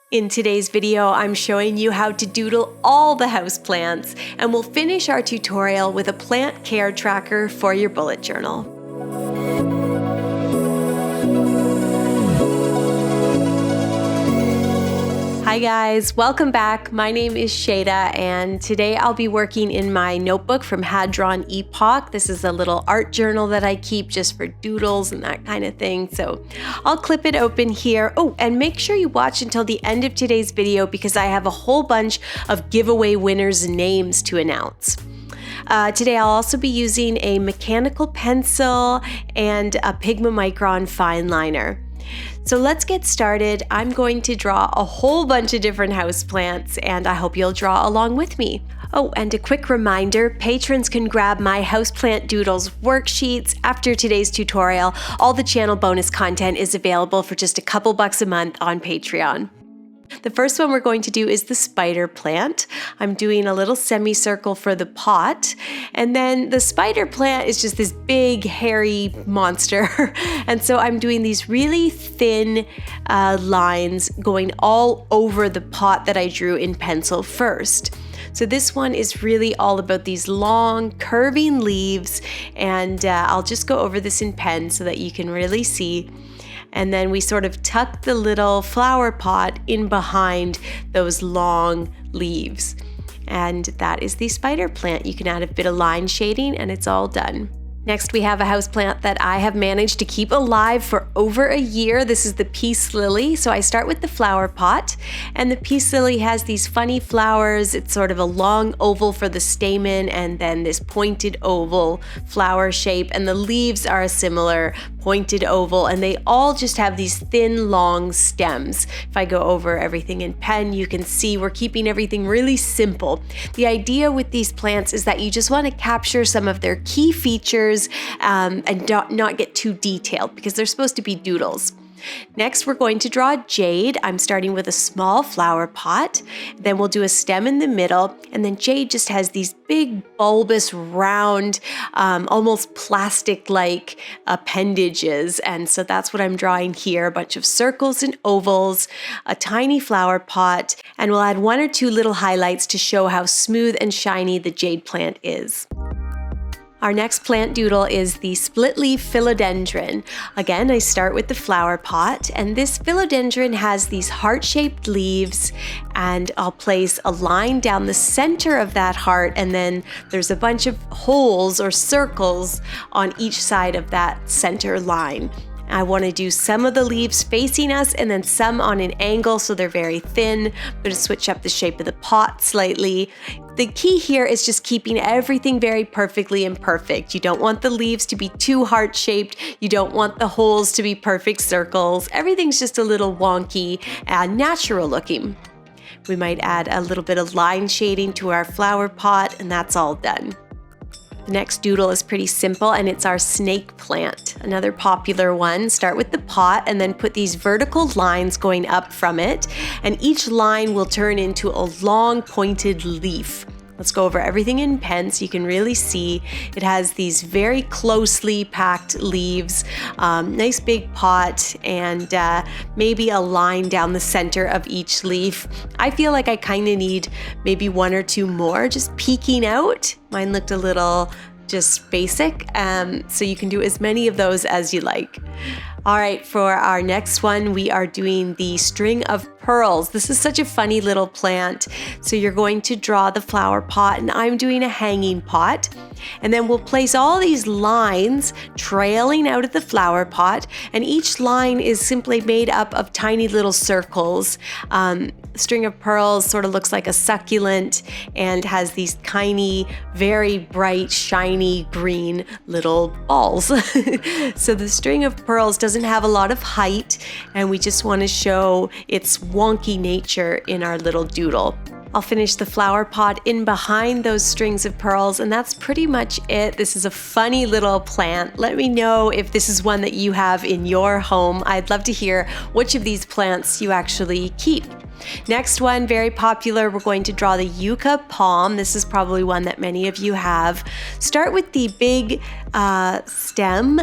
In today's video, I'm showing you how to doodle all the houseplants, and we'll finish our tutorial with a plant care tracker for your bullet journal. Hi guys, welcome back. My name is Shada, and today I'll be working in my notebook from Had Drawn Epoch. This is a little art journal that I keep just for doodles and that kind of thing. So I'll clip it open here. Oh, and make sure you watch until the end of today's video because I have a whole bunch of giveaway winners' names to announce. Today I'll also be using a mechanical pencil and a Pigma Micron fine liner. So let's get started. I'm going to draw a whole bunch of different houseplants, and I hope you'll draw along with me. Oh, and a quick reminder, patrons can grab my Houseplant Doodles worksheets after today's tutorial. All the channel bonus content is available for just a couple bucks a month on Patreon. The first one we're going to do is the spider plant. I'm doing a little semicircle for the pot, and then the spider plant is just this big hairy monster. And so I'm doing these really thin lines going all over the pot that I drew in pencil first. So this one is really all about these long curving leaves, and I'll just go over this in pen so that you can really see. And then we sort of tuck the little flower pot in behind those long leaves. And that is the spider plant. You can add a bit of line shading and it's all done. Next, we have a houseplant that I have managed to keep alive for over a year. This is the peace lily. So I start with the flower pot, and the peace lily has these funny flowers. It's sort of a long oval for the stamen and then this pointed oval flower shape, and the leaves are a similar pointed oval, and they all just have these thin, long stems. If I go over everything in pen, you can see we're keeping everything really simple. The idea with these plants is that you just want to capture some of their key features and not get too detailed because they're supposed to be doodles. Next, we're going to draw jade. I'm starting with a small flower pot. Then we'll do a stem in the middle, and then jade just has these big bulbous round, almost plastic-like appendages, and so that's what I'm drawing here. A bunch of circles and ovals, a tiny flower pot, and we'll add one or two little highlights to show how smooth and shiny the jade plant is. Our next plant doodle is the split leaf philodendron. Again, I start with the flower pot, and this philodendron has these heart-shaped leaves, and I'll place a line down the center of that heart, and then there's a bunch of holes or circles on each side of that center line. I want to do some of the leaves facing us and then some on an angle so they're very thin. I'm going to switch up the shape of the pot slightly. The key here is just keeping everything very perfectly imperfect. You don't want the leaves to be too heart-shaped. You don't want the holes to be perfect circles. Everything's just a little wonky and natural looking. We might add a little bit of line shading to our flower pot, and that's all done. The next doodle is pretty simple, and it's our snake plant. Another popular one. Start with the pot and then put these vertical lines going up from it, and each line will turn into a long pointed leaf. Let's go over everything in pen so you can really see. It has these very closely packed leaves, nice big pot, and maybe a line down the center of each leaf. I feel like I kind of need maybe one or two more just peeking out. Mine looked a little just basic, so you can do as many of those as you like. All right, for our next one, we are doing the string of pearls. This is such a funny little plant. So you're going to draw the flower pot, and I'm doing a hanging pot. And then we'll place all these lines trailing out of the flower pot, and each line is simply made up of tiny little circles. String of pearls sort of looks like a succulent and has these tiny, very bright, shiny green little balls. So the string of pearls doesn't have a lot of height, and we just want to show its wonky nature in our little doodle. I'll finish the flower pot in behind those strings of pearls, and that's pretty much it. This is a funny little plant. Let me know if this is one that you have in your home. I'd love to hear which of these plants you actually keep. Next one, very popular, we're going to draw the yucca palm. This is probably one that many of you have. Start with the big stem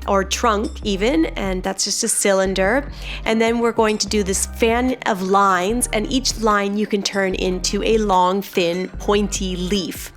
or trunk even, and that's just a cylinder. And then we're going to do this fan of lines, and each line you can turn into a long, thin, pointy leaf.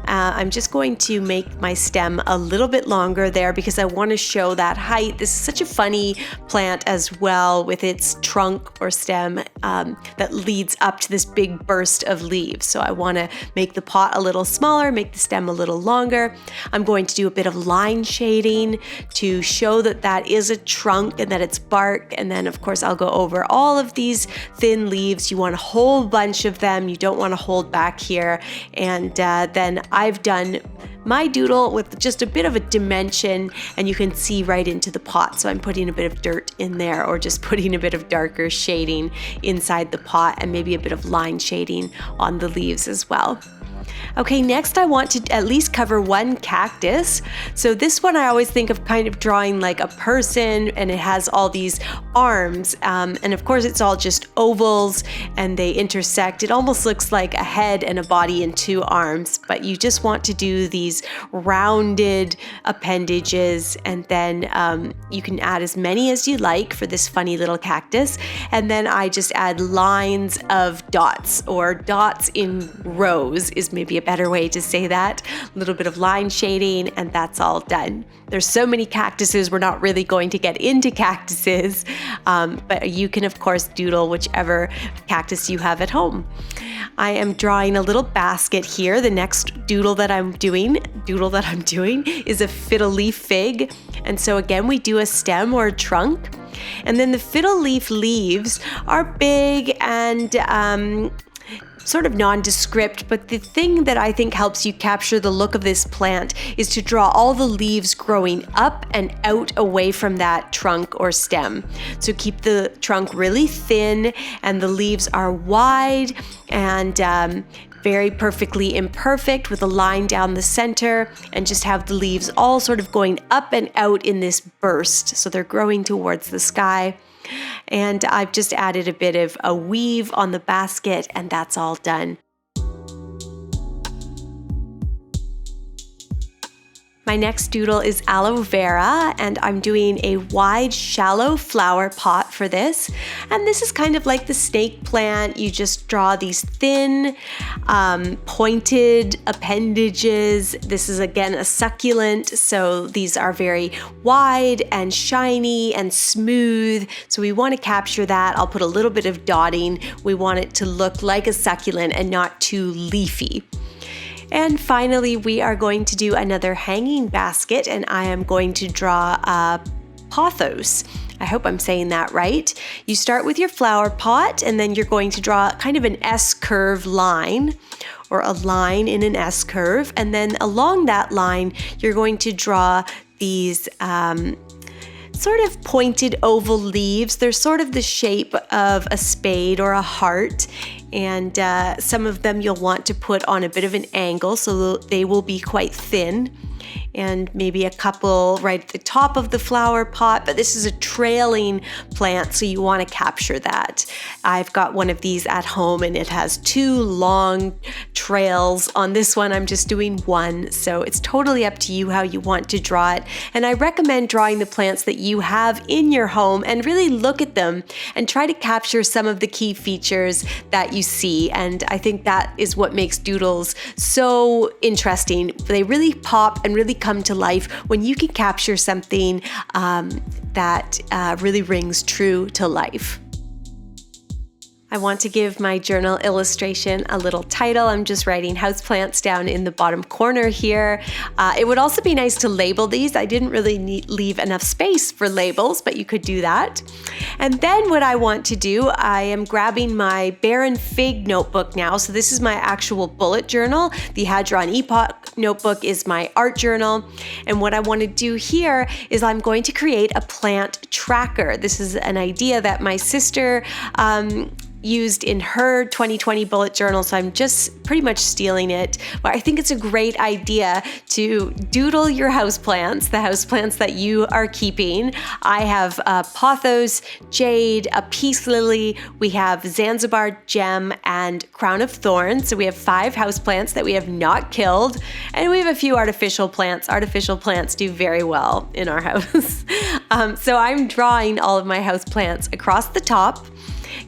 I'm just going to make my stem a little bit longer there because I want to show that height. This is such a funny plant as well with its trunk or stem that leads up to this big burst of leaves. So I want to make the pot a little smaller, make the stem a little longer. I'm going to do a bit of line shading to show that that is a trunk and that it's bark. And then of course I'll go over all of these thin leaves. You want a whole bunch of them. You don't want to hold back here. And then I've done my doodle with just a bit of a dimension, and you can see right into the pot. So I'm putting a bit of dirt in there, or just putting a bit of darker shading inside the pot, and maybe a bit of line shading on the leaves as well. Okay, next I want to at least cover one cactus. So this one I always think of kind of drawing like a person, and it has all these arms. And of course it's all just ovals and they intersect. It almost looks like a head and a body and two arms, but you just want to do these rounded appendages, and then you can add as many as you like for this funny little cactus. And then I just add lines of dots, or dots in rows is maybe a better way to say that. A little bit of line shading, and that's all done. There's so many cactuses, we're not really going to get into cactuses, but you can of course doodle whichever cactus you have at home. I am drawing a little basket here. The next doodle that I'm doing is a fiddle leaf fig. And so again, we do a stem or a trunk. And then the fiddle leaf leaves are big and sort of nondescript, but the thing that I think helps you capture the look of this plant is to draw all the leaves growing up and out away from that trunk or stem. So keep the trunk really thin, and the leaves are wide and very perfectly imperfect with a line down the center, and just have the leaves all sort of going up and out in this burst. So they're growing towards the sky. And I've just added a bit of a weave on the basket, and that's all done. My next doodle is aloe vera, and I'm doing a wide, shallow flower pot for this. And this is kind of like the snake plant. You just draw these thin, pointed appendages. This is again a succulent, so these are very wide and shiny and smooth. So we want to capture that. I'll put a little bit of dotting. We want it to look like a succulent and not too leafy. And finally, we are going to do another hanging basket, and I am going to draw a pothos. I hope I'm saying that right. You start with your flower pot, and then you're going to draw kind of an S-curve line, or a line in an S-curve. And then along that line, you're going to draw these sort of pointed oval leaves. They're sort of the shape of a spade or a heart. And some of them you'll want to put on a bit of an angle, so they will be quite thin. And maybe a couple right at the top of the flower pot, but this is a trailing plant, so you want to capture that. I've got one of these at home, and it has two long trails. On this one, I'm just doing one, so it's totally up to you how you want to draw it. And I recommend drawing the plants that you have in your home and really look at them and try to capture some of the key features that you see. And I think that is what makes doodles so interesting. They really pop and really come to life when you can capture something that really rings true to life. I want to give my journal illustration a little title. I'm just writing houseplants down in the bottom corner here. It would also be nice to label these. I didn't really leave enough space for labels, but you could do that. And then what I want to do, I am grabbing my Barren Fig notebook now. So this is my actual bullet journal. The Had-Drawn Epoch notebook is my art journal. And what I want to do here is I'm going to create a plant tracker. This is an idea that my sister used in her 2020 bullet journal, so I'm just pretty much stealing it. But I think it's a great idea to doodle your houseplants, the houseplants that you are keeping. I have pothos, jade, a peace lily, we have Zanzibar gem, and crown of thorns. So we have 5 houseplants that we have not killed, and we have a few artificial plants. Artificial plants do very well in our house. So I'm drawing all of my houseplants across the top.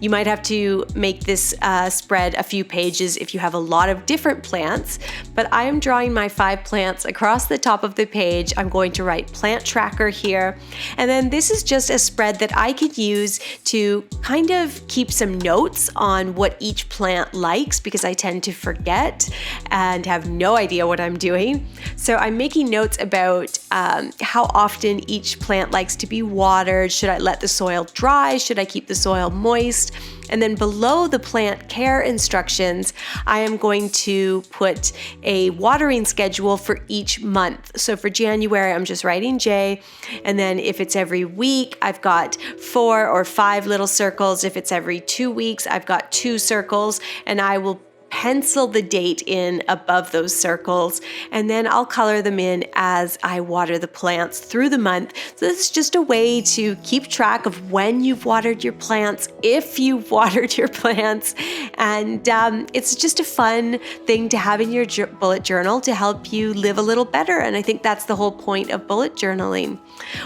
You might have to make this spread a few pages if you have a lot of different plants, but I am drawing my 5 plants across the top of the page. I'm going to write plant tracker here, and then this is just a spread that I could use to kind of keep some notes on what each plant likes, because I tend to forget and have no idea what I'm doing. So I'm making notes about how often each plant likes to be watered. Should I let the soil dry? Should I keep the soil moist? And then below the plant care instructions, I am going to put a watering schedule for each month. So for January, I'm just writing J. And then if it's every week, I've got 4 or 5 little circles. If it's every 2 weeks, I've got 2 circles, and I will pencil the date in above those circles, and then I'll color them in as I water the plants through the month. So this is just a way to keep track of when you've watered your plants, if you've watered your plants, and it's just a fun thing to have in your bullet journal to help you live a little better, and I think that's the whole point of bullet journaling.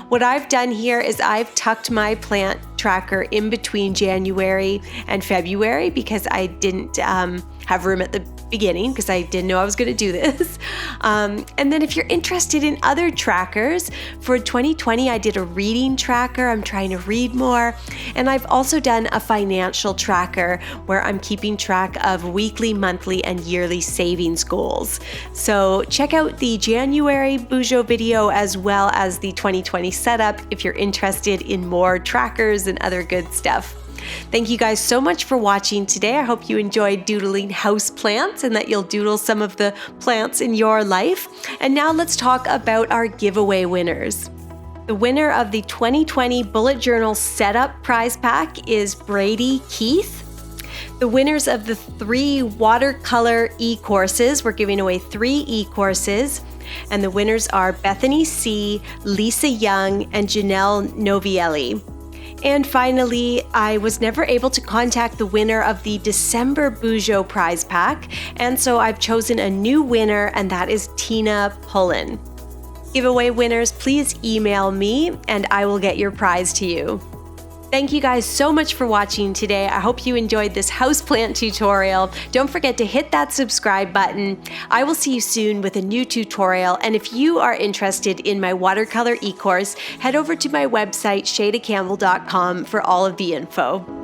What I've done here is I've tucked my plant tracker in between January and February because I didn't have room at the beginning, because I didn't know I was going to do this. And then if you're interested in other trackers, for 2020 I did a reading tracker. I'm trying to read more. And I've also done a financial tracker where I'm keeping track of weekly, monthly, and yearly savings goals. So check out the January Bujo video as well as the 2020 setup if you're interested in more trackers and other good stuff. Thank you guys so much for watching today. I hope you enjoyed doodling house plants and that you'll doodle some of the plants in your life. And now let's talk about our giveaway winners. The winner of the 2020 Bullet Journal Setup Prize Pack is Brady Keith. The winners of the 3 watercolor e-courses, we're giving away 3 e-courses. And the winners are Bethany C., Lisa Young, and Janelle Novielli. And finally, I was never able to contact the winner of the December Bujo Prize Pack, and so I've chosen a new winner, and that is Tina Pullen. Giveaway winners, please email me, and I will get your prize to you. Thank you guys so much for watching today. I hope you enjoyed this houseplant tutorial. Don't forget to hit that subscribe button. I will see you soon with a new tutorial. And if you are interested in my watercolor e-course, head over to my website, shadacampbell.com, for all of the info.